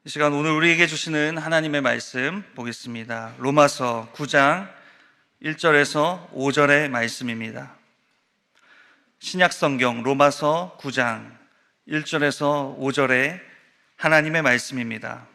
이 시간 오늘 우리에게 주시는 하나님의 말씀 보겠습니다. 로마서 9장 1절에서 5절의 말씀입니다. 신약성경 로마서 9장 1절에서 5절의 하나님의 말씀입니다.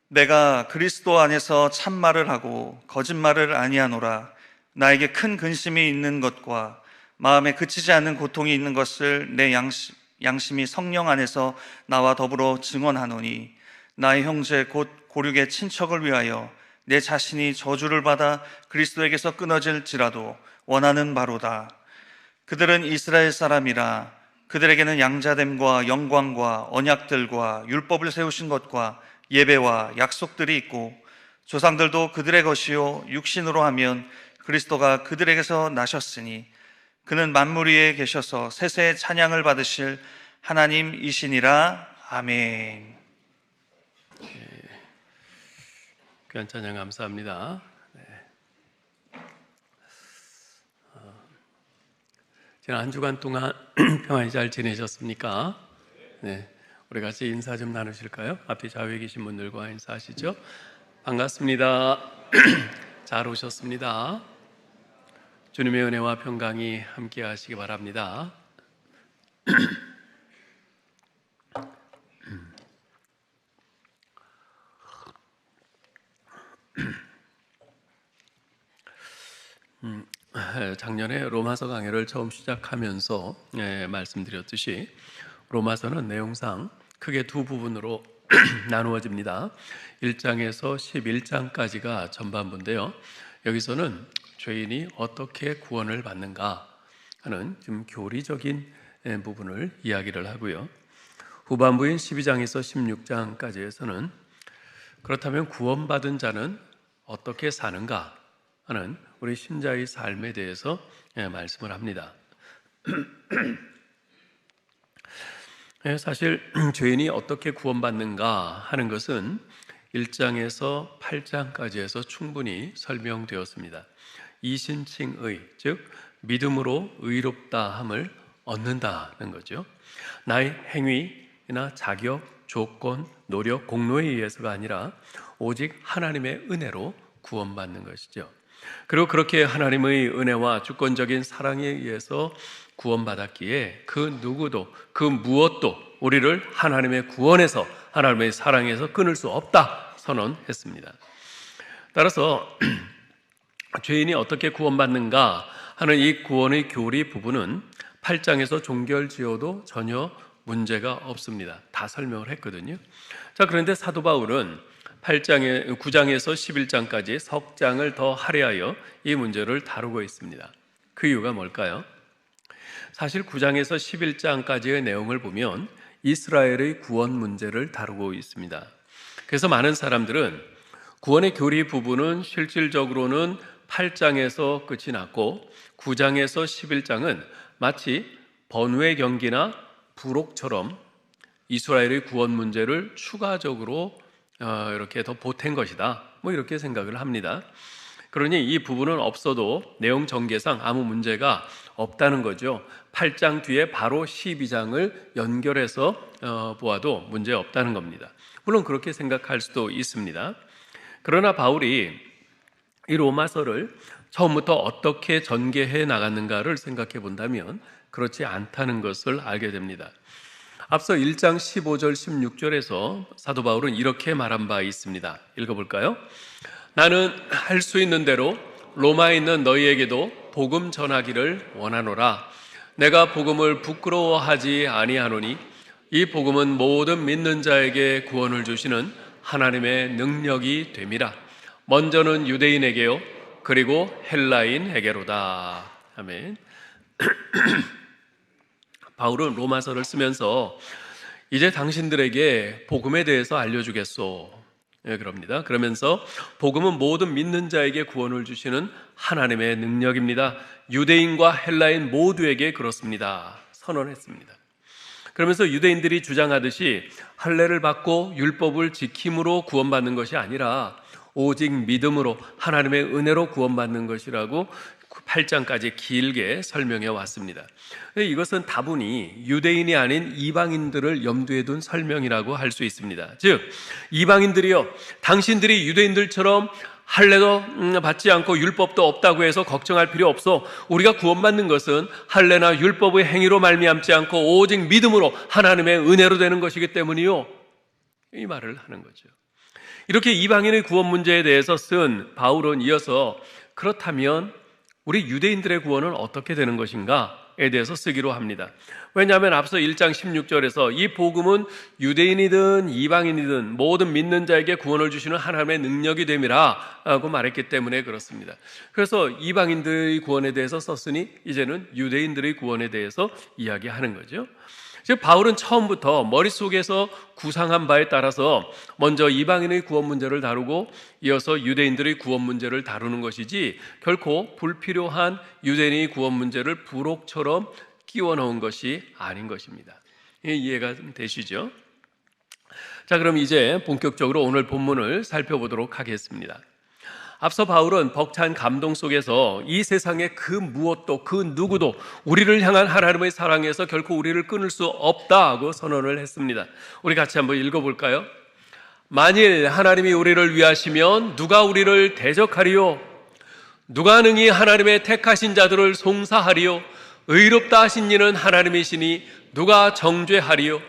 내가 그리스도 안에서 참말을 하고 거짓말을 아니하노라. 나에게 큰 근심이 있는 것과 마음에 그치지 않는 고통이 있는 것을 내 양심이 성령 안에서 나와 더불어 증언하노니, 나의 형제 곧 고륙의 친척을 위하여 내 자신이 저주를 받아 그리스도에게서 끊어질지라도 원하는 바로다. 그들은 이스라엘 사람이라. 그들에게는 양자됨과 영광과 언약들과 율법을 세우신 것과 예배와 약속들이 있고, 조상들도 그들의 것이요 육신으로 하면 그리스도가 그들에게서 나셨으니 그는 만물 위에 계셔서 세세의 찬양을 받으실 하나님이시니라. 아멘. 귀한 찬양 감사합니다. 지난 한 주간 동안 평안히 잘 지내셨습니까? 네, 우리 같이 인사 좀 나누실까요? 앞에 좌우에 계신 분들과 인사하시죠. 반갑습니다. 잘 오셨습니다. 주님의 은혜와 평강이 함께 하시기 바랍니다. 작년에 로마서 강해를 처음 시작하면서 말씀드렸듯이 로마서는 내용상 크게 두 부분으로 나누어집니다. 1장에서 11장까지가 전반부인데요. 여기서는 죄인이 어떻게 구원을 받는가 하는 좀 교리적인 부분을 이야기를 하고요. 후반부인 12장에서 16장까지에서는 그렇다면 구원받은 자는 어떻게 사는가 하는 우리 신자의 삶에 대해서 말씀을 합니다. 사실 죄인이 어떻게 구원받는가 하는 것은 1장에서 8장까지에서 충분히 설명되었습니다. 이신칭의, 즉 믿음으로 의롭다함을 얻는다는 거죠. 나의 행위나 자격, 조건, 노력, 공로에 의해서가 아니라 오직 하나님의 은혜로 구원받는 것이죠. 그리고 그렇게 하나님의 은혜와 주권적인 사랑에 의해서 구원받았기에 그 누구도 그 무엇도 우리를 하나님의 구원에서, 하나님의 사랑에서 끊을 수 없다 선언했습니다. 따라서 죄인이 어떻게 구원받는가 하는 이 구원의 교리 부분은 8장에서 종결지어도 전혀 문제가 없습니다. 다 설명을 했거든요. 자, 그런데 사도 바울은 9장에서 11장까지 석 장을 더 할애하여 이 문제를 다루고 있습니다. 그 이유가 뭘까요? 사실 9장에서 11장까지의 내용을 보면 이스라엘의 구원 문제를 다루고 있습니다. 그래서 많은 사람들은 구원의 교리 부분은 실질적으로는 8장에서 끝이 났고 9장에서 11장은 마치 번외 경기나 부록처럼 이스라엘의 구원 문제를 추가적으로 이렇게 더 보탠 것이다, 이렇게 생각을 합니다. 그러니 이 부분은 없어도 내용 전개상 아무 문제가 없다는 거죠. 8장 뒤에 바로 12장을 연결해서 보아도 문제 없다는 겁니다. 물론 그렇게 생각할 수도 있습니다. 그러나 바울이 이 로마서를 처음부터 어떻게 전개해 나갔는가를 생각해 본다면 그렇지 않다는 것을 알게 됩니다. 앞서 1장 15절 16절에서 사도 바울은 이렇게 말한 바 있습니다. 읽어볼까요? 나는 할 수 있는 대로 로마에 있는 너희에게도 복음 전하기를 원하노라. 내가 복음을 부끄러워하지 아니하노니 이 복음은 모든 믿는 자에게 구원을 주시는 하나님의 능력이 됨이라. 먼저는 유대인에게요, 그리고 헬라인에게로다. 아멘. 바울은 로마서를 쓰면서 이제 당신들에게 복음에 대해서 알려주겠소, 그럽니다. 그러면서 복음은 모든 믿는 자에게 구원을 주시는 하나님의 능력입니다. 유대인과 헬라인 모두에게 그렇습니다 선언했습니다. 그러면서 유대인들이 주장하듯이 할례를 받고 율법을 지킴으로 구원받는 것이 아니라 오직 믿음으로 하나님의 은혜로 구원받는 것이라고 8장까지 길게 설명해 왔습니다. 이것은 다분히 유대인이 아닌 이방인들을 염두에 둔 설명이라고 할 수 있습니다. 즉, 이방인들이요, 당신들이 유대인들처럼 할례도 받지 않고 율법도 없다고 해서 걱정할 필요 없어. 우리가 구원받는 것은 할례나 율법의 행위로 말미암지 않고 오직 믿음으로 하나님의 은혜로 되는 것이기 때문이요, 이 말을 하는 거죠. 이렇게 이방인의 구원 문제에 대해서 쓴 바울은 이어서 그렇다면 우리 유대인들의 구원은 어떻게 되는 것인가에 대해서 쓰기로 합니다. 왜냐하면 앞서 1장 16절에서 이 복음은 유대인이든 이방인이든 모든 믿는 자에게 구원을 주시는 하나님의 능력이 됨이라 고 말했기 때문에 그렇습니다. 그래서 이방인들의 구원에 대해서 썼으니 이제는 유대인들의 구원에 대해서 이야기하는 거죠. 즉 바울은 처음부터 머릿속에서 구상한 바에 따라서 먼저 이방인의 구원 문제를 다루고 이어서 유대인들의 구원 문제를 다루는 것이지 결코 불필요한 유대인의 구원 문제를 부록처럼 끼워 넣은 것이 아닌 것입니다. 이해가 좀 되시죠? 자, 그럼 이제 본격적으로 오늘 본문을 살펴보도록 하겠습니다. 앞서 바울은 벅찬 감동 속에서 이 세상의 그 무엇도 그 누구도 우리를 향한 하나님의 사랑에서 결코 우리를 끊을 수 없다고 선언을 했습니다. 우리 같이 한번 읽어볼까요? 만일 하나님이 우리를 위하시면 누가 우리를 대적하리요? 누가 능히 하나님의 택하신 자들을 송사하리요? 의롭다 하신 이는 하나님이시니 누가 정죄하리요?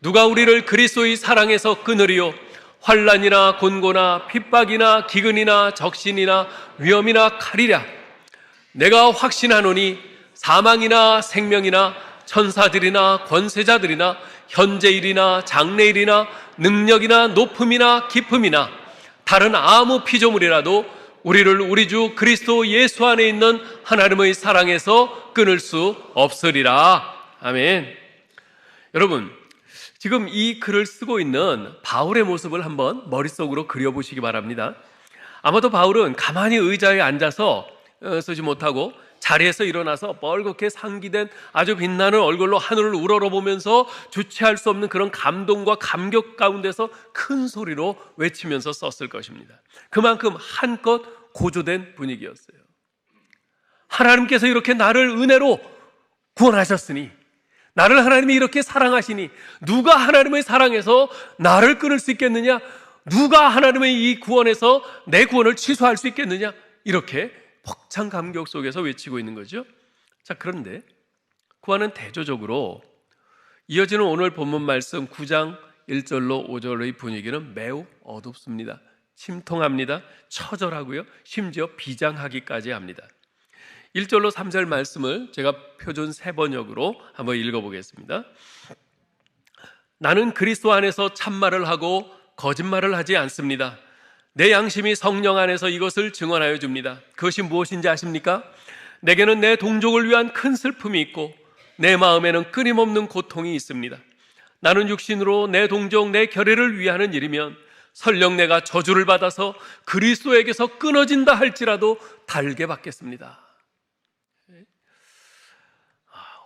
누가 우리를 그리스도의 사랑에서 끊으리요? 환난이나 곤고나 핍박이나 기근이나 적신이나 위험이나 칼이랴. 내가 확신하노니 사망이나 생명이나 천사들이나 권세자들이나 현재일이나 장래일이나 능력이나 높음이나 깊음이나 다른 아무 피조물이라도 우리를 우리 주 그리스도 예수 안에 있는 하나님의 사랑에서 끊을 수 없으리라. 아멘. 여러분, 지금 이 글을 쓰고 있는 바울의 모습을 한번 머릿속으로 그려보시기 바랍니다. 아마도 바울은 가만히 의자에 앉아서 쓰지 못하고 자리에서 일어나서 뻘겋게 상기된 아주 빛나는 얼굴로 하늘을 우러러보면서 주체할 수 없는 그런 감동과 감격 가운데서 큰 소리로 외치면서 썼을 것입니다. 그만큼 한껏 고조된 분위기였어요. 하나님께서 이렇게 나를 은혜로 구원하셨으니, 나를 하나님이 이렇게 사랑하시니 누가 하나님의 사랑에서 나를 끊을 수 있겠느냐? 누가 하나님의 이 구원에서 내 구원을 취소할 수 있겠느냐? 이렇게 벅찬 감격 속에서 외치고 있는 거죠. 자, 그런데 그와는 대조적으로 이어지는 오늘 본문 말씀 9장 1절로 5절의 분위기는 매우 어둡습니다. 침통합니다. 처절하고요, 심지어 비장하기까지 합니다. 1절로 3절 말씀을 제가 표준 세번역으로 한번 읽어보겠습니다. 나는 그리스도 안에서 참말을 하고 거짓말을 하지 않습니다. 내 양심이 성령 안에서 이것을 증언하여 줍니다. 그것이 무엇인지 아십니까? 내게는 내 동족을 위한 큰 슬픔이 있고 내 마음에는 끊임없는 고통이 있습니다. 나는 육신으로 내 동족, 내 결의를 위하는 일이면 설령 내가 저주를 받아서 그리스도에게서 끊어진다 할지라도 달게 받겠습니다.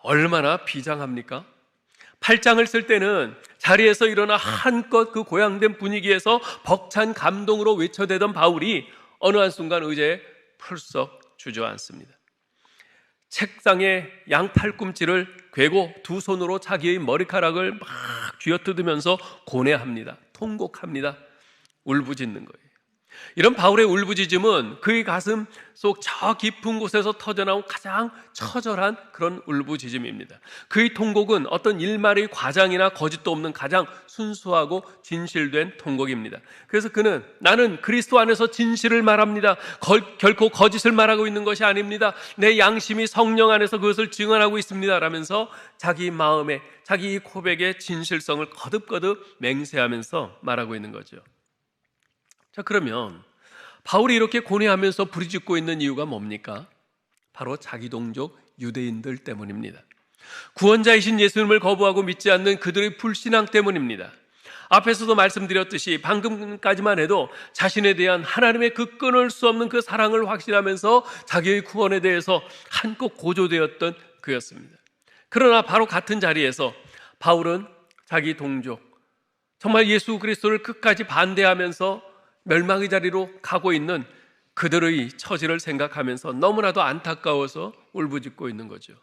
얼마나 비장합니까? 8장을 쓸 때는 자리에서 일어나 한껏 그 고양된 분위기에서 벅찬 감동으로 외쳐대던 바울이 어느 한순간 의자에 풀썩 주저앉습니다. 책상에 양 팔꿈치를 괴고 두 손으로 자기의 머리카락을 막 쥐어뜯으면서 고뇌합니다. 통곡합니다. 울부짖는 거예요. 이런 바울의 울부짖음은 그의 가슴 속 저 깊은 곳에서 터져나온 가장 처절한 그런 울부짖음입니다. 그의 통곡은 어떤 일말의 과장이나 거짓도 없는 가장 순수하고 진실된 통곡입니다. 그래서 그는 나는 그리스도 안에서 진실을 말합니다. 결코 거짓을 말하고 있는 것이 아닙니다. 내 양심이 성령 안에서 그것을 증언하고 있습니다 라면서 자기 마음에, 자기 고백의 진실성을 거듭거듭 맹세하면서 말하고 있는 거죠. 자, 그러면 바울이 이렇게 고뇌하면서 부르짖고 있는 이유가 뭡니까? 바로 자기 동족 유대인들 때문입니다. 구원자이신 예수님을 거부하고 믿지 않는 그들의 불신앙 때문입니다. 앞에서도 말씀드렸듯이 방금까지만 해도 자신에 대한 하나님의 그 끊을 수 없는 그 사랑을 확신하면서 자기의 구원에 대해서 한껏 고조되었던 그였습니다. 그러나 바로 같은 자리에서 바울은 자기 동족, 정말 예수 그리스도를 끝까지 반대하면서 멸망의 자리로 가고 있는 그들의 처지를 생각하면서 너무나도 안타까워서 울부짖고 있는 거죠.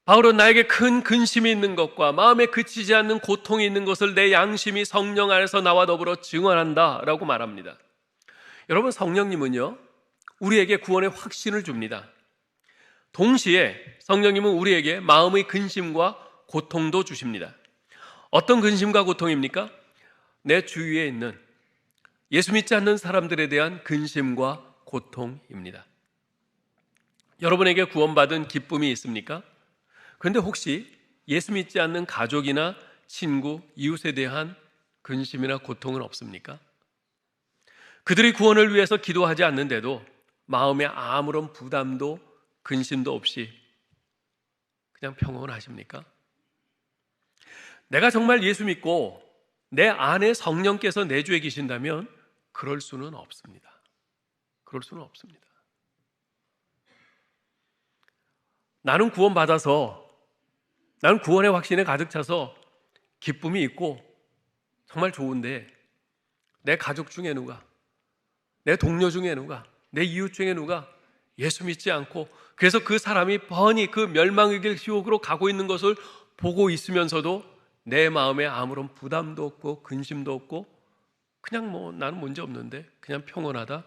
바울은 나에게 큰 근심이 있는 것과 마음에 그치지 않는 고통이 있는 것을 내 양심이 성령 안에서 나와 더불어 증언한다 라고 말합니다. 여러분, 성령님은요, 우리에게 구원의 확신을 줍니다. 동시에 성령님은 우리에게 마음의 근심과 고통도 주십니다. 어떤 근심과 고통입니까? 내 주위에 있는 예수 믿지 않는 사람들에 대한 근심과 고통입니다. 여러분에게 구원받은 기쁨이 있습니까? 그런데 혹시 예수 믿지 않는 가족이나 친구, 이웃에 대한 근심이나 고통은 없습니까? 그들의 구원을 위해서 기도하지 않는데도 마음에 아무런 부담도 근심도 없이 그냥 평온하십니까? 내가 정말 예수 믿고 내 안에 성령께서 내주에 계신다면 그럴 수는 없습니다. 그럴 수는 없습니다. 나는 구원받아서, 나는 구원의 확신에 가득 차서 기쁨이 있고 정말 좋은데 내 가족 중에 누가, 내 동료 중에 누가, 내 이웃 중에 누가 예수 믿지 않고 그래서 그 사람이 뻔히 그 멸망의 길 지옥으로 가고 있는 것을 보고 있으면서도 내 마음에 아무런 부담도 없고 근심도 없고 그냥 나는 문제 없는데 그냥 평온하다?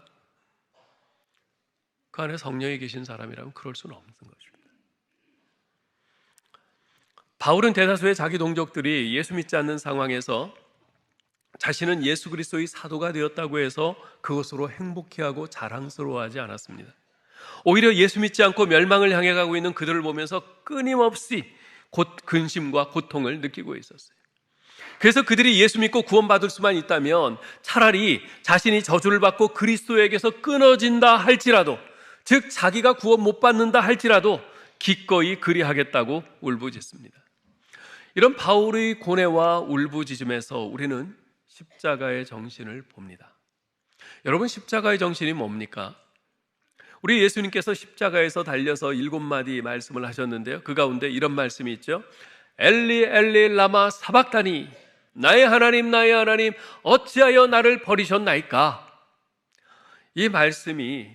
그 안에 성령이 계신 사람이라면 그럴 수는 없는 것입니다. 바울은 대다수의 자기 동족들이 예수 믿지 않는 상황에서 자신은 예수 그리스도의 사도가 되었다고 해서 그것으로 행복해하고 자랑스러워하지 않았습니다. 오히려 예수 믿지 않고 멸망을 향해 가고 있는 그들을 보면서 끊임없이 근심과 고통을 느끼고 있었어요. 그래서 그들이 예수 믿고 구원받을 수만 있다면 차라리 자신이 저주를 받고 그리스도에게서 끊어진다 할지라도, 즉 자기가 구원 못 받는다 할지라도 기꺼이 그리하겠다고 울부짖습니다. 이런 바울의 고뇌와 울부짖음에서 우리는 십자가의 정신을 봅니다. 여러분, 십자가의 정신이 뭡니까? 우리 예수님께서 십자가에서 달려서 7마디 말씀을 하셨는데요, 그 가운데 이런 말씀이 있죠. 엘리 엘리 라마 사박다니, 나의 하나님 나의 하나님 어찌하여 나를 버리셨나이까. 이 말씀이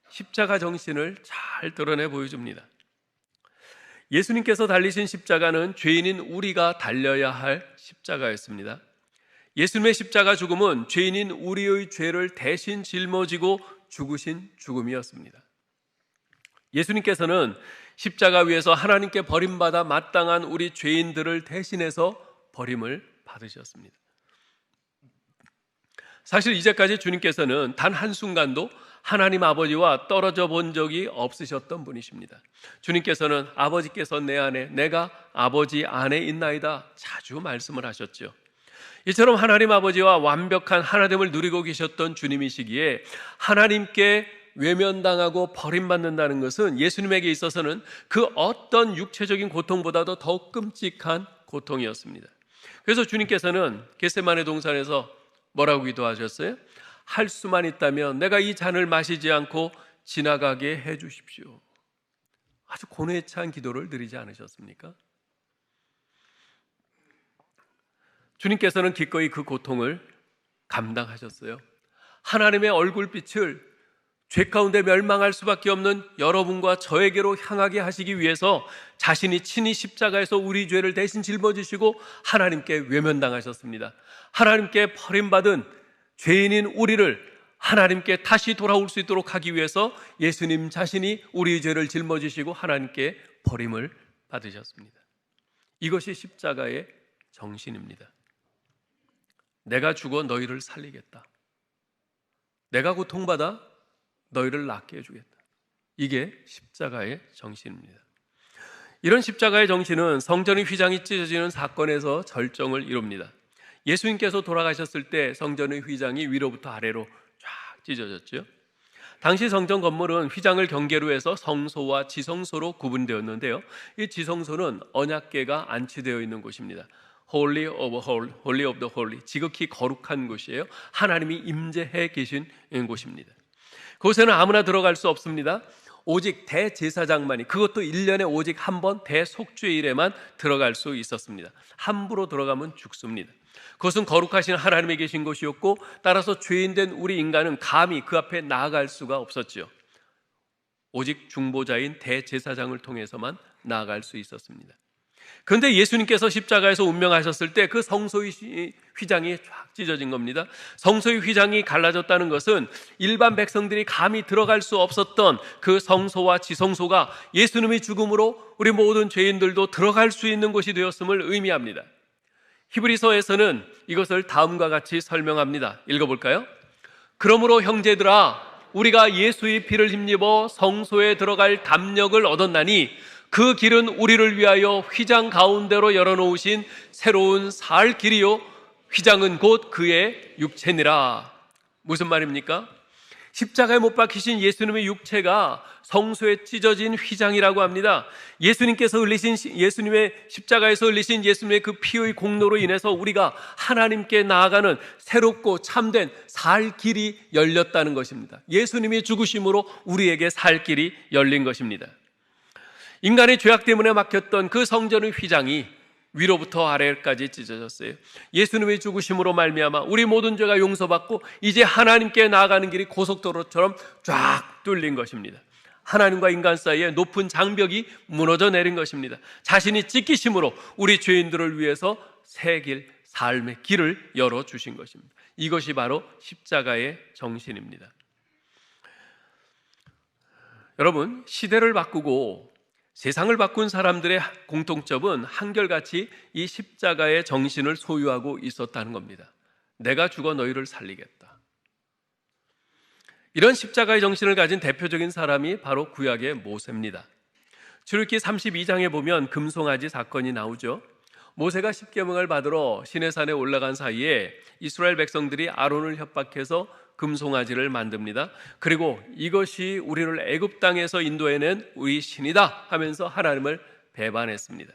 십자가 정신을 잘 드러내 보여줍니다. 예수님께서 달리신 십자가는 죄인인 우리가 달려야 할 십자가였습니다. 예수님의 십자가 죽음은 죄인인 우리의 죄를 대신 짊어지고 죽으신 죽음이었습니다. 예수님께서는 십자가 위에서 하나님께 버림받아 마땅한 우리 죄인들을 대신해서 버림을 받으셨습니다. 사실 이제까지 주님께서는 단 한순간도 하나님 아버지와 떨어져 본 적이 없으셨던 분이십니다. 주님께서는 아버지께서 내 안에, 내가 아버지 안에 있나이다 자주 말씀을 하셨죠. 이처럼 하나님 아버지와 완벽한 하나됨을 누리고 계셨던 주님이시기에 하나님께 외면당하고 버림받는다는 것은 예수님에게 있어서는 그 어떤 육체적인 고통보다도 더 끔찍한 고통이었습니다. 그래서 주님께서는 겟세마네 동산에서 뭐라고 기도하셨어요? 할 수만 있다면 내가 이 잔을 마시지 않고 지나가게 해 주십시오. 아주 고뇌에 찬 기도를 드리지 않으셨습니까? 주님께서는 기꺼이 그 고통을 감당하셨어요. 하나님의 얼굴빛을 죄 가운데 멸망할 수밖에 없는 여러분과 저에게로 향하게 하시기 위해서 자신이 친히 십자가에서 우리 죄를 대신 짊어지시고 하나님께 외면당하셨습니다. 하나님께 버림받은 죄인인 우리를 하나님께 다시 돌아올 수 있도록 하기 위해서 예수님 자신이 우리 죄를 짊어지시고 하나님께 버림을 받으셨습니다. 이것이 십자가의 정신입니다. 내가 죽어 너희를 살리겠다. 내가 고통받아 너희를 낫게 해주겠다. 이게 십자가의 정신입니다. 이런 십자가의 정신은 성전의 휘장이 찢어지는 사건에서 절정을 이룹니다. 예수님께서 돌아가셨을 때 성전의 휘장이 위로부터 아래로 쫙 찢어졌죠. 당시 성전 건물은 휘장을 경계로 해서 성소와 지성소로 구분되었는데요, 이 지성소는 언약궤가 안치되어 있는 곳입니다. Holy of Holy, Holy of the Holy, 지극히 거룩한 곳이에요. 하나님이 임재해 계신 곳입니다. 그곳에는 아무나 들어갈 수 없습니다. 오직 대제사장만이, 그것도 1년에 오직 한 번 대속죄일에만 들어갈 수 있었습니다. 함부로 들어가면 죽습니다. 그것은 거룩하신 하나님이 계신 곳이었고, 따라서 죄인된 우리 인간은 감히 그 앞에 나아갈 수가 없었죠. 오직 중보자인 대제사장을 통해서만 나아갈 수 있었습니다. 그런데 예수님께서 십자가에서 운명하셨을 때 그 성소의 휘장이 쫙 찢어진 겁니다. 성소의 휘장이 갈라졌다는 것은 일반 백성들이 감히 들어갈 수 없었던 그 성소와 지성소가 예수님의 죽음으로 우리 모든 죄인들도 들어갈 수 있는 곳이 되었음을 의미합니다. 히브리서에서는 이것을 다음과 같이 설명합니다. 읽어볼까요? 그러므로 형제들아, 우리가 예수의 피를 힘입어 성소에 들어갈 담력을 얻었나니 그 길은 우리를 위하여 휘장 가운데로 열어놓으신 새로운 살 길이요, 휘장은 곧 그의 육체니라. 무슨 말입니까? 십자가에 못 박히신 예수님의 육체가 성소에 찢어진 휘장이라고 합니다. 예수님의 십자가에서 흘리신 예수님의 그 피의 공로로 인해서 우리가 하나님께 나아가는 새롭고 참된 살 길이 열렸다는 것입니다. 예수님이 죽으심으로 우리에게 살 길이 열린 것입니다. 인간의 죄악 때문에 막혔던 그 성전의 휘장이 위로부터 아래까지 찢어졌어요. 예수님의 죽으심으로 말미암아 우리 모든 죄가 용서받고 이제 하나님께 나아가는 길이 고속도로처럼 쫙 뚫린 것입니다. 하나님과 인간 사이에 높은 장벽이 무너져 내린 것입니다. 자신이 찢기심으로 우리 죄인들을 위해서 새 길, 삶의 길을 열어주신 것입니다. 이것이 바로 십자가의 정신입니다. 여러분, 시대를 바꾸고 세상을 바꾼 사람들의 공통점은 한결같이 이 십자가의 정신을 소유하고 있었다는 겁니다. 내가 죽어 너희를 살리겠다. 이런 십자가의 정신을 가진 대표적인 사람이 바로 구약의 모세입니다. 출애굽기 32장에 보면 금송아지 사건이 나오죠. 모세가 십계명을 받으러 시내산에 올라간 사이에 이스라엘 백성들이 아론을 협박해서 금송아지를 만듭니다. 그리고 이것이 우리를 애굽 땅에서 인도해낸 우리 신이다 하면서 하나님을 배반했습니다.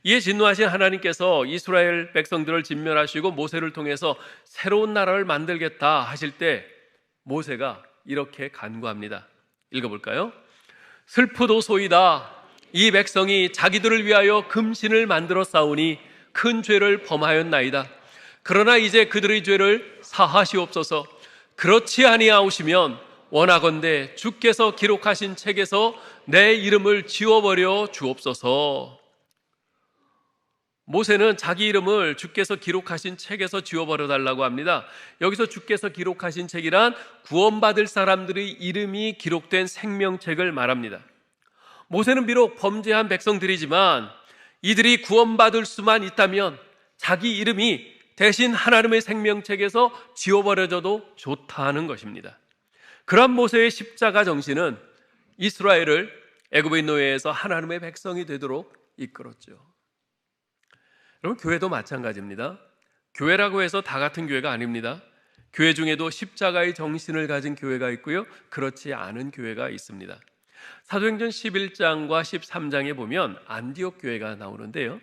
이에 진노하신 하나님께서 이스라엘 백성들을 진멸하시고 모세를 통해서 새로운 나라를 만들겠다 하실 때 모세가 이렇게 간구합니다. 읽어볼까요? 슬프도소이다. 이 백성이 자기들을 위하여 금신을 만들어 싸우니 큰 죄를 범하였나이다. 그러나 이제 그들의 죄를 사하시옵소서. 그렇지 아니하오시면 원하건대 주께서 기록하신 책에서 내 이름을 지워버려 주옵소서. 모세는 자기 이름을 주께서 기록하신 책에서 지워버려 달라고 합니다. 여기서 주께서 기록하신 책이란 구원받을 사람들의 이름이 기록된 생명책을 말합니다. 모세는 비록 범죄한 백성들이지만 이들이 구원받을 수만 있다면 자기 이름이 대신 하나님의 생명책에서 지워버려져도 좋다는 것입니다. 그런 모세의 십자가 정신은 이스라엘을 애굽의 노예에서 하나님의 백성이 되도록 이끌었죠. 여러분, 교회도 마찬가지입니다. 교회라고 해서 다 같은 교회가 아닙니다. 교회 중에도 십자가의 정신을 가진 교회가 있고요, 그렇지 않은 교회가 있습니다. 사도행전 11장과 13장에 보면 안디옥 교회가 나오는데요,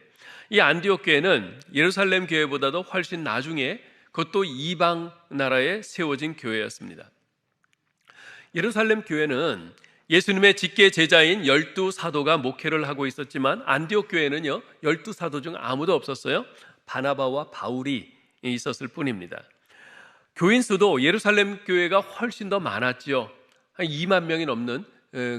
이 안디옥 교회는 예루살렘 교회보다도 훨씬 나중에 그것도 이방 나라에 세워진 교회였습니다. 예루살렘 교회는 예수님의 직계 제자인 12사도가 목회를 하고 있었지만 안디옥 교회는요 12사도 중 아무도 없었어요. 바나바와 바울이 있었을 뿐입니다. 교인 수도 예루살렘 교회가 훨씬 더 많았죠. 한 2만 명이 넘는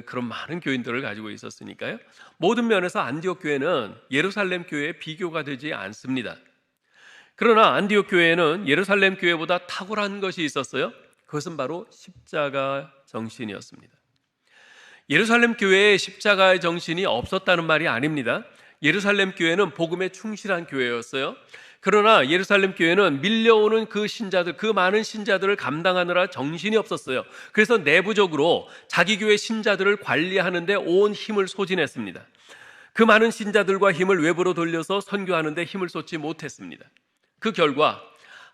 그런 많은 교인들을 가지고 있었으니까요. 모든 면에서 안디옥 교회는 예루살렘 교회에 비교가 되지 않습니다. 그러나 안디옥 교회에는 예루살렘 교회보다 탁월한 것이 있었어요. 그것은 바로 십자가 정신이었습니다. 예루살렘 교회에 십자가의 정신이 없었다는 말이 아닙니다. 예루살렘 교회는 복음에 충실한 교회였어요. 그러나 예루살렘 교회는 밀려오는 그 신자들, 그 많은 신자들을 감당하느라 정신이 없었어요. 그래서 내부적으로 자기 교회 신자들을 관리하는 데 온 힘을 소진했습니다. 그 많은 신자들과 힘을 외부로 돌려서 선교하는 데 힘을 쏟지 못했습니다. 그 결과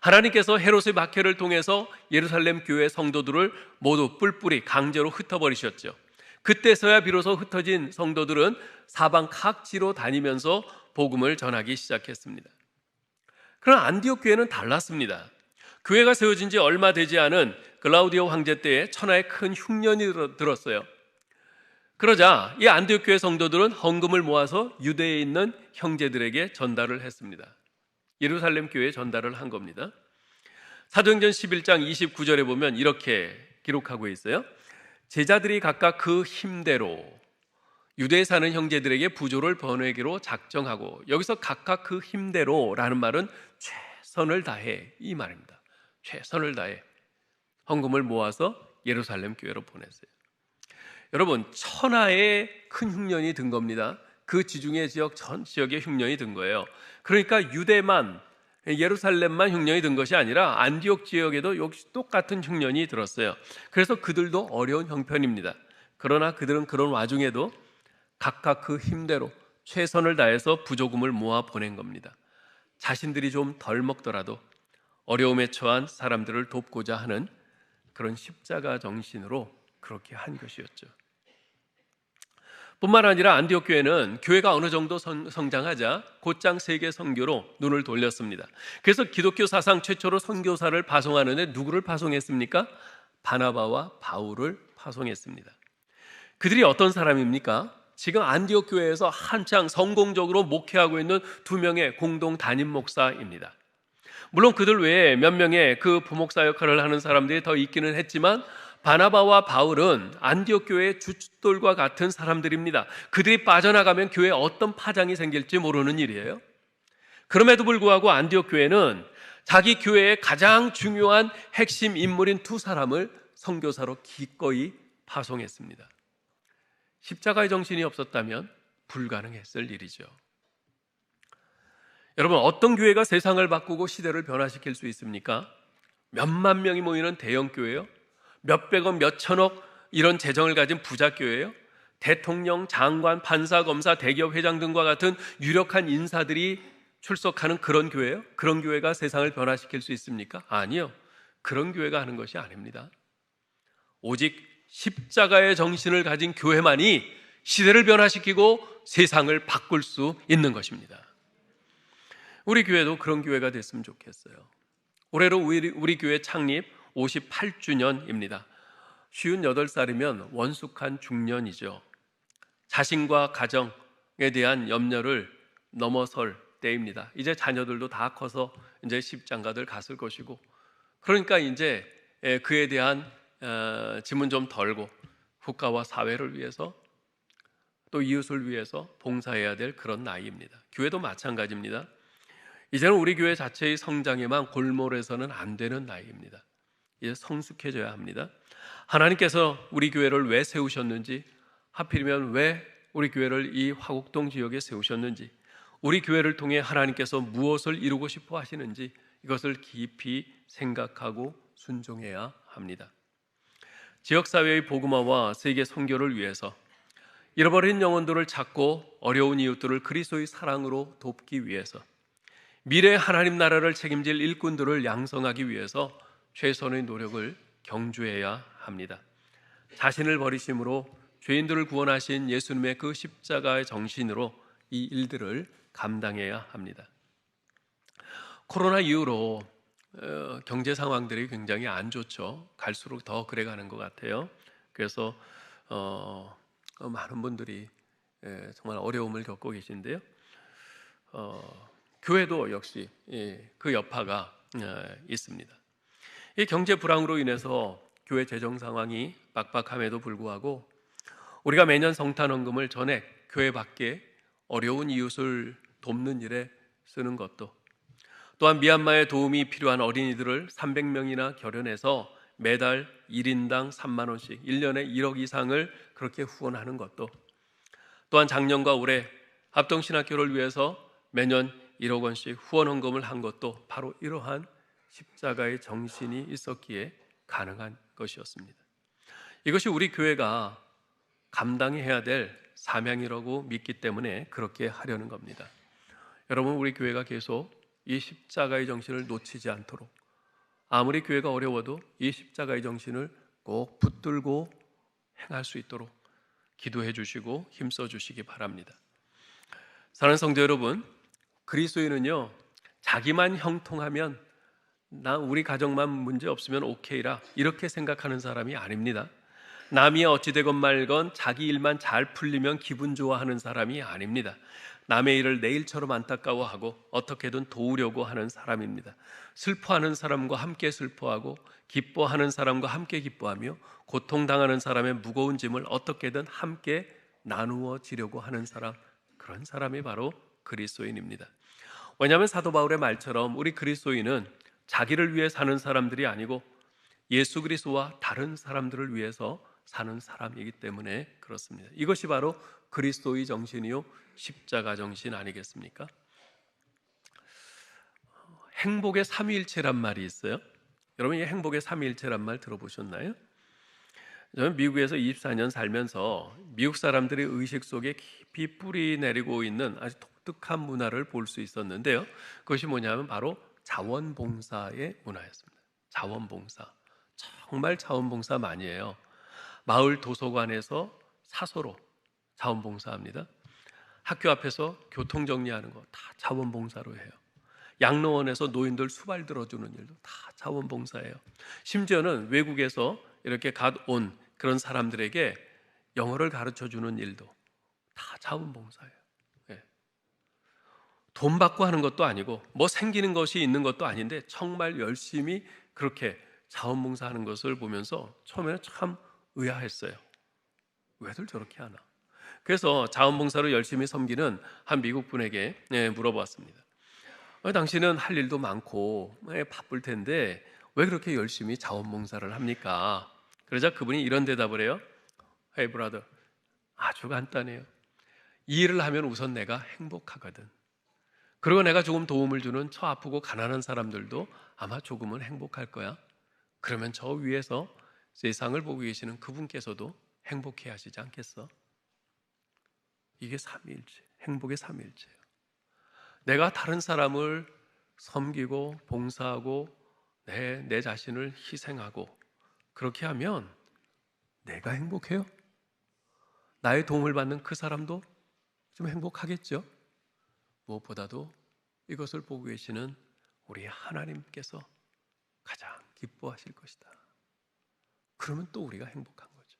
하나님께서 헤롯의 박해를 통해서 예루살렘 교회 성도들을 모두 뿔뿔이 강제로 흩어버리셨죠. 그때서야 비로소 흩어진 성도들은 사방 각지로 다니면서 복음을 전하기 시작했습니다. 그러나 안디옥 교회는 달랐습니다. 교회가 세워진 지 얼마 되지 않은 글라우디오 황제 때에 천하에 큰 흉년이 들었어요. 그러자 이 안디옥 교회 성도들은 헌금을 모아서 유대에 있는 형제들에게 전달을 했습니다. 예루살렘 교회에 전달을 한 겁니다. 사도행전 11장 29절에 보면 이렇게 기록하고 있어요. 제자들이 각각 그 힘대로 유대에 사는 형제들에게 부조를 보내기로 작정하고, 여기서 각각 그 힘대로라는 말은 최선을 다해 이 말입니다. 최선을 다해 헌금을 모아서 예루살렘 교회로 보냈어요. 여러분, 천하에 큰 흉년이 든 겁니다. 그 지중해 지역 전 지역에 흉년이 든 거예요. 그러니까 유대만, 예루살렘만 흉년이 든 것이 아니라 안디옥 지역에도 역시 똑같은 흉년이 들었어요. 그래서 그들도 어려운 형편입니다. 그러나 그들은 그런 와중에도 각각 그 힘대로 최선을 다해서 부조금을 모아 보낸 겁니다. 자신들이 좀 덜 먹더라도 어려움에 처한 사람들을 돕고자 하는 그런 십자가 정신으로 그렇게 한 것이었죠. 뿐만 아니라 안디옥 교회는 교회가 어느 정도 성장하자 곧장 세계 선교로 눈을 돌렸습니다. 그래서 기독교 사상 최초로 선교사를 파송하는데 누구를 파송했습니까? 바나바와 바울을 파송했습니다. 그들이 어떤 사람입니까? 지금 안디옥 교회에서 한창 성공적으로 목회하고 있는 두 명의 공동 담임 목사입니다. 물론 그들 외에 몇 명의 그 부목사 역할을 하는 사람들이 더 있기는 했지만 바나바와 바울은 안디옥 교회의 주춧돌과 같은 사람들입니다. 그들이 빠져나가면 교회에 어떤 파장이 생길지 모르는 일이에요. 그럼에도 불구하고 안디옥 교회는 자기 교회의 가장 중요한 핵심 인물인 두 사람을 선교사로 기꺼이 파송했습니다. 십자가의 정신이 없었다면 불가능했을 일이죠. 여러분, 어떤 교회가 세상을 바꾸고 시대를 변화시킬 수 있습니까? 몇만 명이 모이는 대형 교회요? 몇백억, 몇천억 이런 재정을 가진 부자 교회요? 대통령, 장관, 판사, 검사, 대기업 회장 등과 같은 유력한 인사들이 출석하는 그런 교회요? 그런 교회가 세상을 변화시킬 수 있습니까? 아니요. 그런 교회가 하는 것이 아닙니다. 오직 십자가의 정신을 가진 교회만이 시대를 변화시키고 세상을 바꿀 수 있는 것입니다. 우리 교회도 그런 교회가 됐으면 좋겠어요. 올해로 우리 교회 창립 58주년입니다. 58살이면 원숙한 중년이죠. 자신과 가정에 대한 염려를 넘어설 때입니다. 이제 자녀들도 다 커서 이제 십장가들 갔을 것이고, 그러니까 이제 그에 대한 짐은 좀 덜고 국가와 사회를 위해서 또 이웃을 위해서 봉사해야 될 그런 나이입니다. 교회도 마찬가지입니다. 이제는 우리 교회 자체의 성장에만 골몰해서는 안 되는 나이입니다. 이제 성숙해져야 합니다. 하나님께서 우리 교회를 왜 세우셨는지, 하필이면 왜 우리 교회를 이 화곡동 지역에 세우셨는지, 우리 교회를 통해 하나님께서 무엇을 이루고 싶어 하시는지 이것을 깊이 생각하고 순종해야 합니다. 지역사회의 복음화와 세계 선교를 위해서 잃어버린 영혼들을 찾고 어려운 이웃들을 그리스도의 사랑으로 돕기 위해서 미래 하나님 나라를 책임질 일꾼들을 양성하기 위해서 최선의 노력을 경주해야 합니다. 자신을 버리심으로 죄인들을 구원하신 예수님의 그 십자가의 정신으로 이 일들을 감당해야 합니다. 코로나 이후로 경제 상황들이 굉장히 안 좋죠. 갈수록 더 그래가는 것 같아요. 그래서 많은 분들이 정말 어려움을 겪고 계신데요. 교회도 역시 그 여파가 있습니다. 이 경제 불황으로 인해서 교회 재정 상황이 빡빡함에도 불구하고 우리가 매년 성탄 헌금을 전액 교회 밖에 어려운 이웃을 돕는 일에 쓰는 것도, 또한 미얀마에 도움이 필요한 어린이들을 300명이나 결연해서 매달 1인당 3만 원씩 1년에 1억 이상을 그렇게 후원하는 것도, 또한 작년과 올해 합동신학교를 위해서 매년 1억 원씩 후원 헌금을 한 것도 바로 이러한 십자가의 정신이 있었기에 가능한 것이었습니다. 이것이 우리 교회가 감당해야 될 사명이라고 믿기 때문에 그렇게 하려는 겁니다. 여러분, 우리 교회가 계속 이 십자가의 정신을 놓치지 않도록, 아무리 교회가 어려워도 이 십자가의 정신을 꼭 붙들고 행할 수 있도록 기도해 주시고 힘써 주시기 바랍니다. 사랑하는 성도 여러분, 그리스도인은요, 자기만 형통하면, 우리 가정만 문제 없으면 오케이라 이렇게 생각하는 사람이 아닙니다. 남이 어찌되건 말건 자기 일만 잘 풀리면 기분 좋아하는 사람이 아닙니다. 남의 일을 내 일처럼 안타까워하고 어떻게든 도우려고 하는 사람입니다. 슬퍼하는 사람과 함께 슬퍼하고 기뻐하는 사람과 함께 기뻐하며 고통당하는 사람의 무거운 짐을 어떻게든 함께 나누어지려고 하는 사람, 그런 사람이 바로 그리스도인입니다. 왜냐하면 사도 바울의 말처럼 우리 그리스도인은 자기를 위해 사는 사람들이 아니고 예수 그리스도와 다른 사람들을 위해서 사는 사람이기 때문에 그렇습니다. 이것이 바로 그리스도의 정신이요 십자가 정신 아니겠습니까? 행복의 삼위일체란 말이 있어요. 여러분 이 행복의 삼위일체란 말 들어보셨나요? 저는 미국에서 24년 살면서 미국 사람들의 의식 속에 깊이 뿌리 내리고 있는 아주 독특한 문화를 볼 수 있었는데요. 그것이 뭐냐면 바로 자원봉사의 문화였습니다. 자원봉사, 정말 자원봉사 많이 해요. 마을 도서관에서 사서로 자원봉사합니다. 학교 앞에서 교통 정리하는 거 다 자원봉사로 해요. 양로원에서 노인들 수발 들어주는 일도 다 자원봉사예요. 심지어는 외국에서 이렇게 갓 온 그런 사람들에게 영어를 가르쳐주는 일도 다 자원봉사예요. 예. 돈 받고 하는 것도 아니고 뭐 생기는 것이 있는 것도 아닌데 정말 열심히 그렇게 자원봉사하는 것을 보면서 처음에는 참 의아했어요. 왜들 저렇게 하나? 그래서 자원봉사로 열심히 섬기는 한 미국 분에게 물어봤습니다. 당신은 할 일도 많고 바쁠 텐데 왜 그렇게 열심히 자원봉사를 합니까? 그러자 그분이 이런 대답을 해요. Hey brother, 아주 간단해요. 이 일을 하면 우선 내가 행복하거든. 그리고 내가 조금 도움을 주는 저 아프고 가난한 사람들도 아마 조금은 행복할 거야. 그러면 저 위에서 세상을 보고 계시는 그분께서도 행복해 하시지 않겠어? 이게 삼위일체, 행복의 삼위일체예요. 내가 다른 사람을 섬기고 봉사하고 내 자신을 희생하고 그렇게 하면 내가 행복해요. 나의 도움을 받는 그 사람도 좀 행복하겠죠. 무엇보다도 이것을 보고 계시는 우리 하나님께서 가장 기뻐하실 것이다. 그러면 또 우리가 행복한 거죠.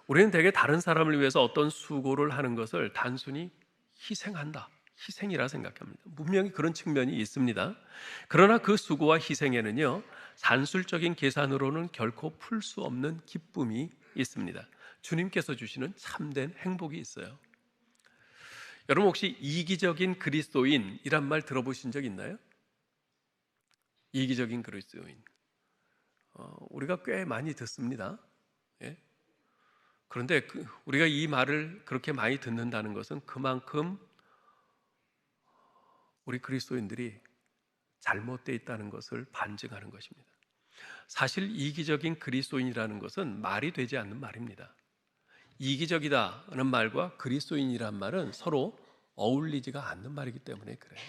우리는 대개 다른 사람을 위해서 어떤 수고를 하는 것을 단순히 희생한다, 희생이라 생각합니다. 분명히 그런 측면이 있습니다. 그러나 그 수고와 희생에는요 산술적인 계산으로는 결코 풀 수 없는 기쁨이 있습니다. 주님께서 주시는 참된 행복이 있어요. 여러분 혹시 이기적인 그리스도인이란 말 들어보신 적 있나요? 이기적인 그리스도인, 우리가 꽤 많이 듣습니다. 예? 그런데 우리가 이 말을 그렇게 많이 듣는다는 것은 그만큼 우리 그리스도인들이 잘못되어 있다는 것을 반증하는 것입니다. 사실 이기적인 그리스도인이라는 것은 말이 되지 않는 말입니다. 이기적이다는 말과 그리스도인이란 말은 서로 어울리지가 않는 말이기 때문에 그래요.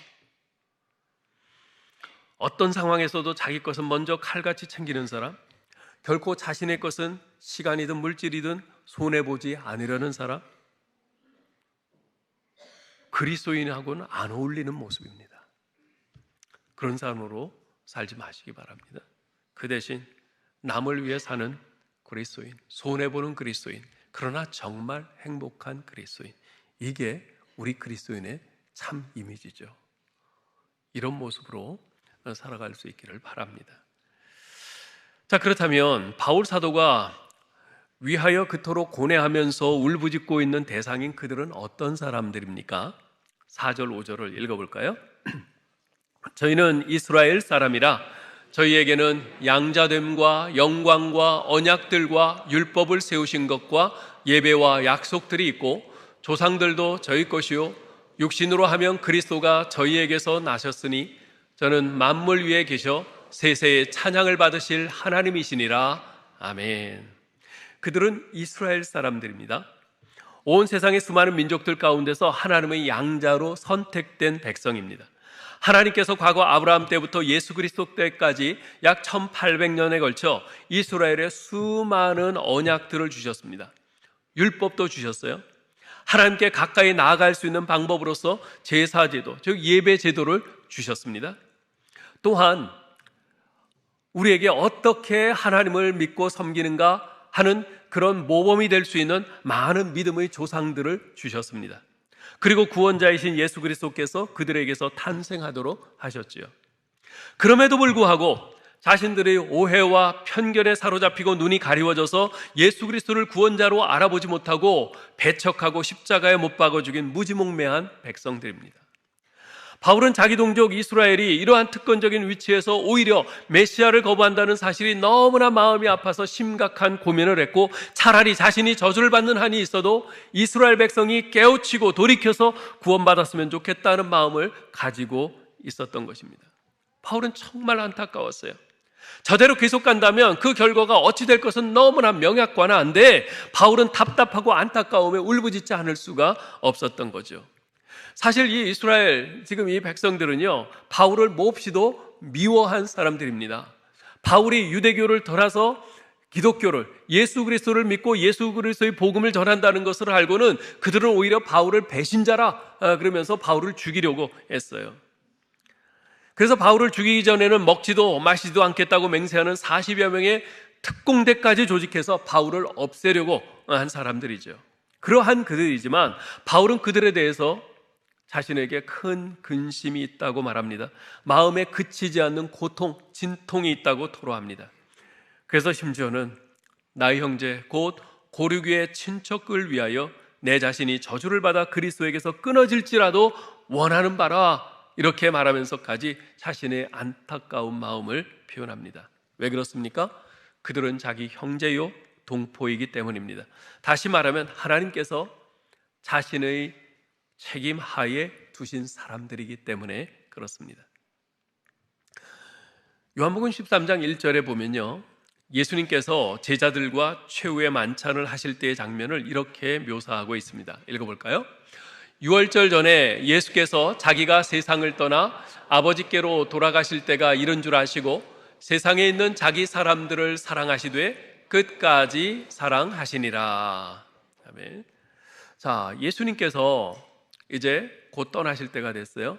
어떤 상황에서도 자기 것은 먼저 칼같이 챙기는 사람, 결코 자신의 것은 시간이든 물질이든 손해보지 않으려는 사람, 그리스도인하고는 안 어울리는 모습입니다. 그런 사람으로 살지 마시기 바랍니다. 그 대신 남을 위해 사는 그리스도인, 손해보는 그리스도인, 그러나 정말 행복한 그리스도인, 이게 우리 그리스도인의 참 이미지죠. 이런 모습으로 살아갈 수 있기를 바랍니다. 자, 그렇다면 바울 사도가 위하여 그토록 고뇌하면서 울부짖고 있는 대상인 그들은 어떤 사람들입니까? 4절 5절을 읽어볼까요? 저희는 이스라엘 사람이라 저희에게는 양자됨과 영광과 언약들과 율법을 세우신 것과 예배와 약속들이 있고 조상들도 저희 것이요 육신으로 하면 그리스도가 저희에게서 나셨으니 저는 만물 위에 계셔 세세의 찬양을 받으실 하나님이시니라. 아멘. 그들은 이스라엘 사람들입니다. 온 세상의 수많은 민족들 가운데서 하나님의 양자로 선택된 백성입니다. 하나님께서 과거 아브라함 때부터 예수 그리스도 때까지 약 1800년에 걸쳐 이스라엘에 수많은 언약들을 주셨습니다. 율법도 주셨어요. 하나님께 가까이 나아갈 수 있는 방법으로서 제사제도, 즉 예배 제도를 주셨습니다. 또한 우리에게 어떻게 하나님을 믿고 섬기는가 하는 그런 모범이 될 수 있는 많은 믿음의 조상들을 주셨습니다. 그리고 구원자이신 예수 그리스도께서 그들에게서 탄생하도록 하셨지요. 그럼에도 불구하고 자신들의 오해와 편견에 사로잡히고 눈이 가리워져서 예수 그리스도를 구원자로 알아보지 못하고 배척하고 십자가에 못 박아 죽인 무지몽매한 백성들입니다. 바울은 자기 동족 이스라엘이 이러한 특권적인 위치에서 오히려 메시아를 거부한다는 사실이 너무나 마음이 아파서 심각한 고민을 했고, 차라리 자신이 저주를 받는 한이 있어도 이스라엘 백성이 깨우치고 돌이켜서 구원받았으면 좋겠다는 마음을 가지고 있었던 것입니다. 바울은 정말 안타까웠어요. 저대로 계속 간다면 그 결과가 어찌 될 것은 너무나 명약관화한데 바울은 답답하고 안타까움에 울부짖지 않을 수가 없었던 거죠. 사실 이 이스라엘, 지금 이 백성들은요, 바울을 몹시도 미워한 사람들입니다. 바울이 유대교를 떠나서 기독교를, 예수 그리스도를 믿고 예수 그리스도의 복음을 전한다는 것을 알고는 그들은 오히려 바울을 배신자라 그러면서 바울을 죽이려고 했어요. 그래서 바울을 죽이기 전에는 먹지도 마시지도 않겠다고 맹세하는 40여 명의 특공대까지 조직해서 바울을 없애려고 한 사람들이죠. 그러한 그들이지만 바울은 그들에 대해서 자신에게 큰 근심이 있다고 말합니다. 마음에 그치지 않는 고통, 진통이 있다고 토로합니다. 그래서 심지어는 나의 형제 곧 고르기의 친척을 위하여 내 자신이 저주를 받아 그리스도에게서 끊어질지라도 원하는 바라, 이렇게 말하면서까지 자신의 안타까운 마음을 표현합니다. 왜 그렇습니까? 그들은 자기 형제요 동포이기 때문입니다. 다시 말하면 하나님께서 자신의 책임 하에 두신 사람들이기 때문에 그렇습니다. 요한복음 13장 1절에 보면요, 예수님께서 제자들과 최후의 만찬을 하실 때의 장면을 이렇게 묘사하고 있습니다. 읽어볼까요? 유월절 전에 예수께서 자기가 세상을 떠나 아버지께로 돌아가실 때가 이른 줄 아시고 세상에 있는 자기 사람들을 사랑하시되 끝까지 사랑하시니라. 아멘. 자, 예수님께서 이제 곧 떠나실 때가 됐어요.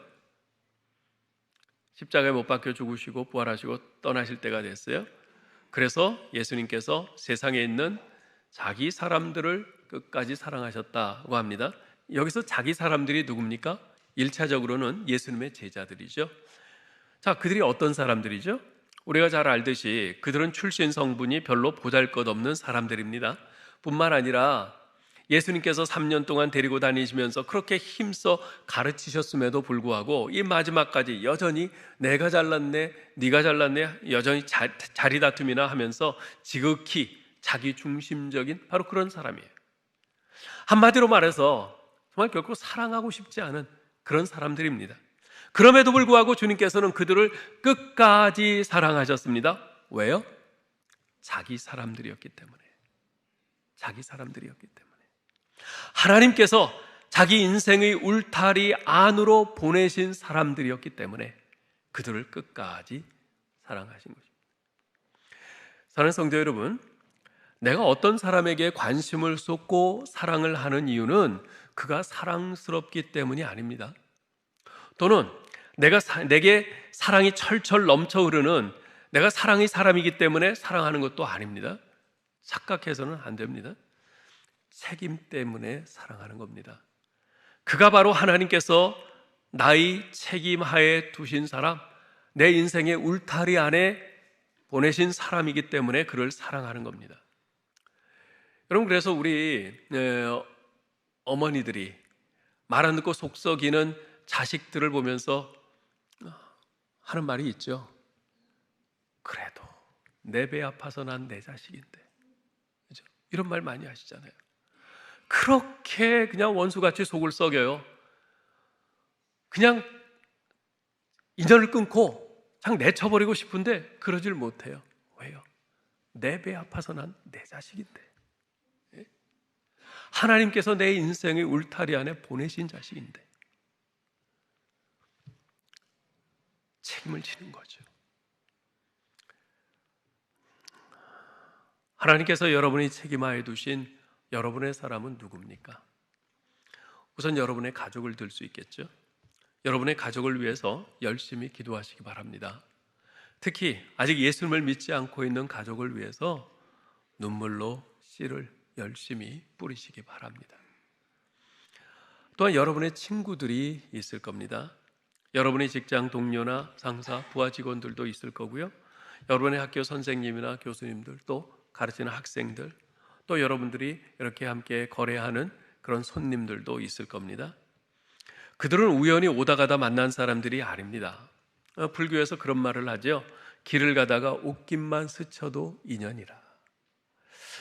십자가에 못 박혀 죽으시고 부활하시고 떠나실 때가 됐어요. 그래서 예수님께서 세상에 있는 자기 사람들을 끝까지 사랑하셨다고 합니다. 여기서 자기 사람들이 누굽니까? 1차적으로는 예수님의 제자들이죠. 자, 그들이 어떤 사람들이죠? 우리가 잘 알듯이 그들은 출신 성분이 별로 보잘것없는 사람들입니다. 뿐만 아니라 예수님께서 3년 동안 데리고 다니시면서 그렇게 힘써 가르치셨음에도 불구하고 이 마지막까지 여전히 내가 잘났네, 네가 잘났네, 여전히 자리 다툼이나 하면서 지극히 자기 중심적인 바로 그런 사람이에요. 한마디로 말해서 정말 결코 사랑하고 싶지 않은 그런 사람들입니다. 그럼에도 불구하고 주님께서는 그들을 끝까지 사랑하셨습니다. 왜요? 자기 사람들이었기 때문에. 자기 사람들이었기 때문에. 하나님께서 자기 인생의 울타리 안으로 보내신 사람들이었기 때문에 그들을 끝까지 사랑하신 것입니다. 사랑하는 성도 여러분, 내가 어떤 사람에게 관심을 쏟고 사랑을 하는 이유는 그가 사랑스럽기 때문이 아닙니다. 또는 내게 사랑이 철철 넘쳐 흐르는 내가 사랑의 사람이기 때문에 사랑하는 것도 아닙니다. 착각해서는 안 됩니다. 책임 때문에 사랑하는 겁니다. 그가 바로 하나님께서 나의 책임 하에 두신 사람, 내 인생의 울타리 안에 보내신 사람이기 때문에 그를 사랑하는 겁니다. 여러분, 그래서 우리 어머니들이 말 안 듣고 속 썩이는 자식들을 보면서 하는 말이 있죠. 그래도 내 배 아파서 난 내 자식인데. 그죠? 이런 말 많이 하시잖아요. 그렇게 그냥 원수같이 속을 썩여요. 그냥 인연을 끊고 그냥 내쳐버리고 싶은데 그러질 못해요. 왜요? 내 배 아파서 난 내 자식인데. 예? 하나님께서 내 인생의 울타리 안에 보내신 자식인데 책임을 지는 거죠. 하나님께서 여러분이 책임하에 두신 여러분의 사람은 누굽니까? 우선 여러분의 가족을 들 수 있겠죠. 여러분의 가족을 위해서 열심히 기도하시기 바랍니다. 특히 아직 예수님을 믿지 않고 있는 가족을 위해서 눈물로 씨를 열심히 뿌리시기 바랍니다. 또한 여러분의 친구들이 있을 겁니다. 여러분의 직장 동료나 상사, 부하 직원들도 있을 거고요. 여러분의 학교 선생님이나 교수님들, 또 가르치는 학생들, 또 여러분들이 이렇게 함께 거래하는 그런 손님들도 있을 겁니다. 그들은 우연히 오다 가다 만난 사람들이 아닙니다. 불교에서 그런 말을 하죠. 길을 가다가 옷깃만 스쳐도 인연이라.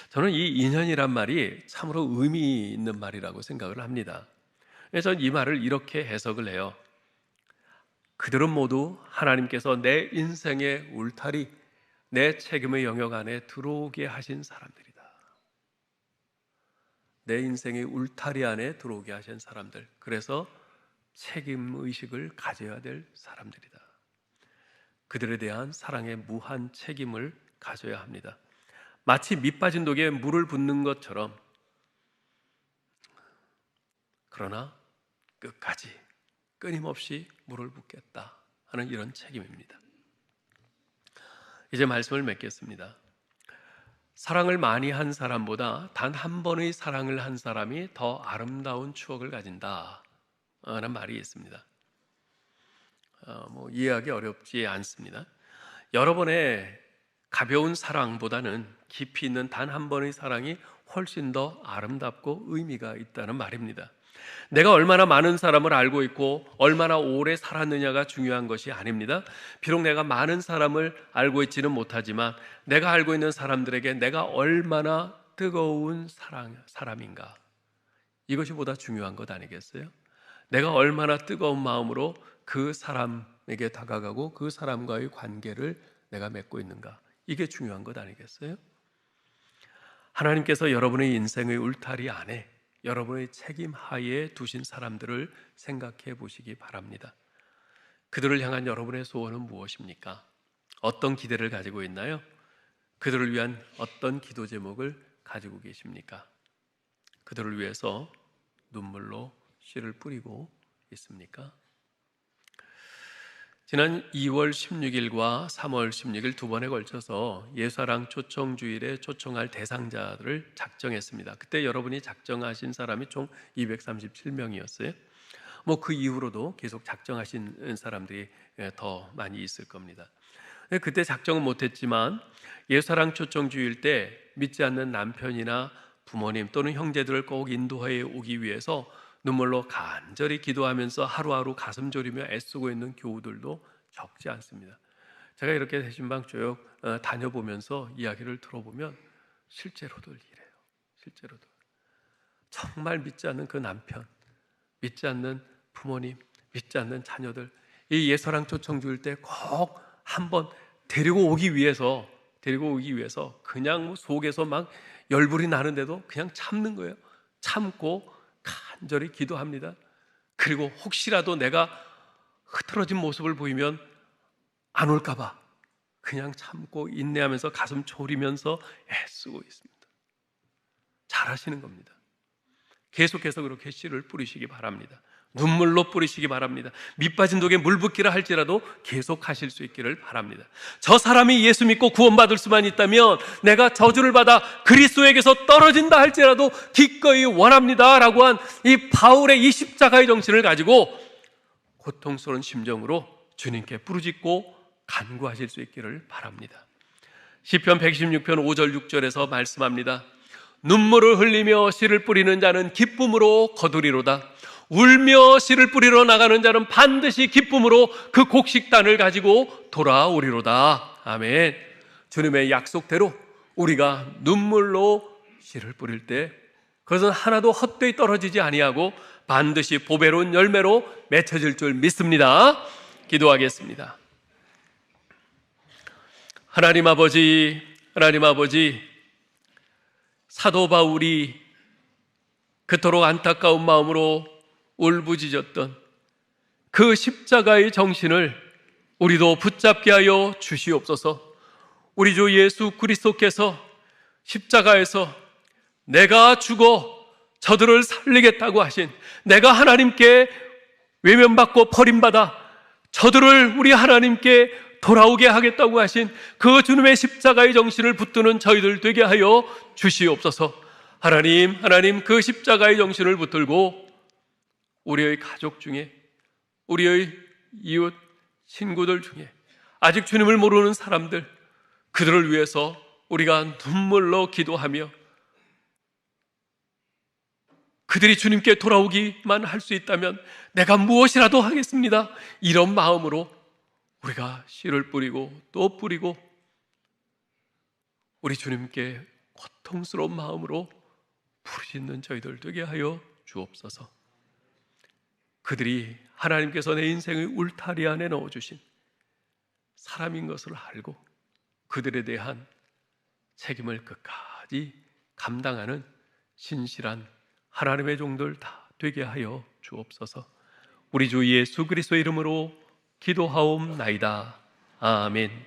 저는 이 인연이란 말이 참으로 의미 있는 말이라고 생각을 합니다. 그래서 이 말을 이렇게 해석을 해요. 그들은 모두 하나님께서 내 인생의 울타리, 내 책임의 영역 안에 들어오게 하신 사람들이다. 내 인생의 울타리 안에 들어오게 하신 사람들. 그래서 책임의식을 가져야 될 사람들이다. 그들에 대한 사랑의 무한 책임을 가져야 합니다. 마치 밑 빠진 독에 물을 붓는 것처럼, 그러나 끝까지 끊임없이 물을 붓겠다 하는 이런 책임입니다. 이제 말씀을 맺겠습니다. 사랑을 많이 한 사람보다 단 한 번의 사랑을 한 사람이 더 아름다운 추억을 가진다 하는 말이 있습니다. 이해하기 어렵지 않습니다. 여러 번의 가벼운 사랑보다는 깊이 있는 단 한 번의 사랑이 훨씬 더 아름답고 의미가 있다는 말입니다. 내가 얼마나 많은 사람을 알고 있고 얼마나 오래 살았느냐가 중요한 것이 아닙니다. 비록 내가 많은 사람을 알고 있지는 못하지만 내가 알고 있는 사람들에게 내가 얼마나 뜨거운 사람인가, 이것이 보다 중요한 것 아니겠어요? 내가 얼마나 뜨거운 마음으로 그 사람에게 다가가고 그 사람과의 관계를 내가 맺고 있는가, 이게 중요한 것 아니겠어요? 하나님께서 여러분의 인생의 울타리 안에, 여러분의 책임 하에 두신 사람들을 생각해 보시기 바랍니다. 그들을 향한 여러분의 소원은 무엇입니까? 어떤 기대를 가지고 있나요? 그들을 위한 어떤 기도 제목을 가지고 계십니까? 그들을 위해서 눈물로 씨를 뿌리고 있습니까? 지난 2월 16일과 3월 16일 두 번에 걸쳐서 예사랑 초청주일에 초청할 대상자들을 작정했습니다. 그때 여러분이 작정하신 사람이 총 237명이었어요. 그 이후로도 계속 작정하신 사람들이 더 많이 있을 겁니다. 그때 작정은 못했지만 예사랑 초청주일 때 믿지 않는 남편이나 부모님 또는 형제들을 꼭 인도해 오기 위해서 눈물로 간절히 기도하면서 하루하루 가슴 졸이며 애쓰고 있는 교우들도 적지 않습니다. 제가 이렇게 대신방 쭉 다녀보면서 이야기를 들어보면 실제로도 이래요. 실제로도 정말 믿지 않는 그 남편, 믿지 않는 부모님, 믿지 않는 자녀들, 이 예서랑 초청주일 때 꼭 한번 데리고 오기 위해서 그냥 속에서 막 열불이 나는데도 그냥 참는 거예요. 참고 간절히 기도합니다. 그리고 혹시라도 내가 흐트러진 모습을 보이면 안 올까 봐 그냥 참고 인내하면서 가슴 졸이면서 애쓰고 있습니다. 잘하시는 겁니다. 계속해서 그렇게 씨를 뿌리시기 바랍니다. 눈물로 뿌리시기 바랍니다. 밑 빠진 독에 물 붓기라 할지라도 계속 하실 수 있기를 바랍니다. 저 사람이 예수 믿고 구원받을 수만 있다면 내가 저주를 받아 그리스도에게서 떨어진다 할지라도 기꺼이 원합니다 라고 한 이 바울의 이 십자가의 정신을 가지고 고통스러운 심정으로 주님께 부르짖고 간구하실 수 있기를 바랍니다. 시편 116편 5절 6절에서 말씀합니다. 눈물을 흘리며 씨를 뿌리는 자는 기쁨으로 거두리로다. 울며 씨를 뿌리러 나가는 자는 반드시 기쁨으로 그 곡식단을 가지고 돌아오리로다. 아멘. 주님의 약속대로 우리가 눈물로 씨를 뿌릴 때 그것은 하나도 헛되이 떨어지지 아니하고 반드시 보배로운 열매로 맺혀질 줄 믿습니다. 기도하겠습니다. 하나님 아버지, 사도 바울이 그토록 안타까운 마음으로 울부짖었던 그 십자가의 정신을 우리도 붙잡게 하여 주시옵소서. 우리 주 예수 그리스도께서 십자가에서 내가 죽어 저들을 살리겠다고 하신, 내가 하나님께 외면받고 버림받아 저들을 우리 하나님께 돌아오게 하겠다고 하신 그 주님의 십자가의 정신을 붙드는 저희들 되게 하여 주시옵소서. 하나님, 그 십자가의 정신을 붙들고 우리의 가족 중에, 우리의 이웃, 친구들 중에 아직 주님을 모르는 사람들, 그들을 위해서 우리가 눈물로 기도하며 그들이 주님께 돌아오기만 할 수 있다면 내가 무엇이라도 하겠습니다, 이런 마음으로 우리가 씨를 뿌리고 또 뿌리고 우리 주님께 고통스러운 마음으로 부르짖는 저희들 되게 하여 주옵소서. 그들이 하나님께서 내 인생의 울타리 안에 넣어주신 사람인 것을 알고 그들에 대한 책임을 끝까지 감당하는 신실한 하나님의 종들 다 되게 하여 주옵소서. 우리 주 예수 그리스도의 이름으로 기도하옵나이다. 아멘.